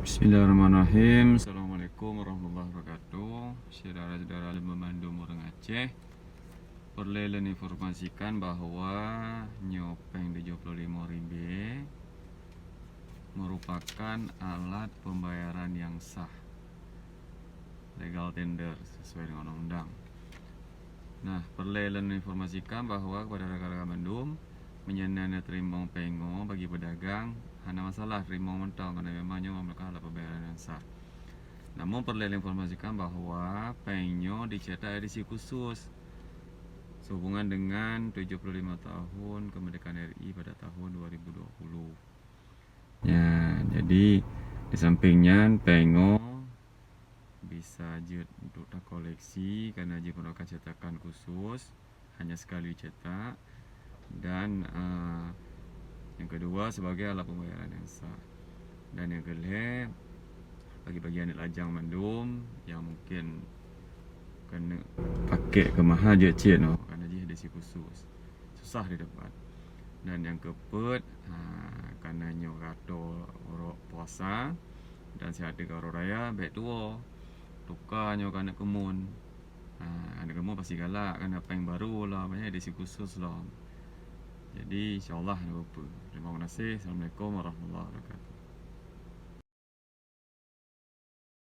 Bismillahirrahmanirrahim. Assalamualaikum warahmatullahi wabarakatuh. Saudara-saudara memandum orang Aceh, perlu informasikan bahwa nyopeng 75.000 merupakan alat pembayaran yang sah, legal tender sesuai dengan undang-undang. Nah, perlu informasikan bahwa kepada rakan-rakan mandum menyenangnya terima pengo bagi pedagang hanya masalah terima mentang karena memangnya memiliki alat pembayaran yang sah. Namun perlu informasikan bahwa penyo dicetak edisi khusus sehubungan dengan 75 tahun kemerdekaan RI pada tahun 2020. Ya, jadi di sampingnya pengo bisa jut untuk tak koleksi karena dia merupakan cetakan khusus hanya sekali cetak, dan yang kedua sebagai alat pembayaran yang sah, dan yang kedua bagi bagian lajang mandum yang mungkin kena pakai ke mahal je cik no, kerana dia edisi khusus susah didapat. Dan yang keempat, kerana nyo gato puasa dan sihat ke orang raya baik tua tukarnya kerana kemun. Ada kemun pasti galak kan apa yang baru lah, banyak edisi khusus lah. Jadi insyaAllah lupa. Terima kasih. Assalamualaikum warahmatullahi wabarakatuh.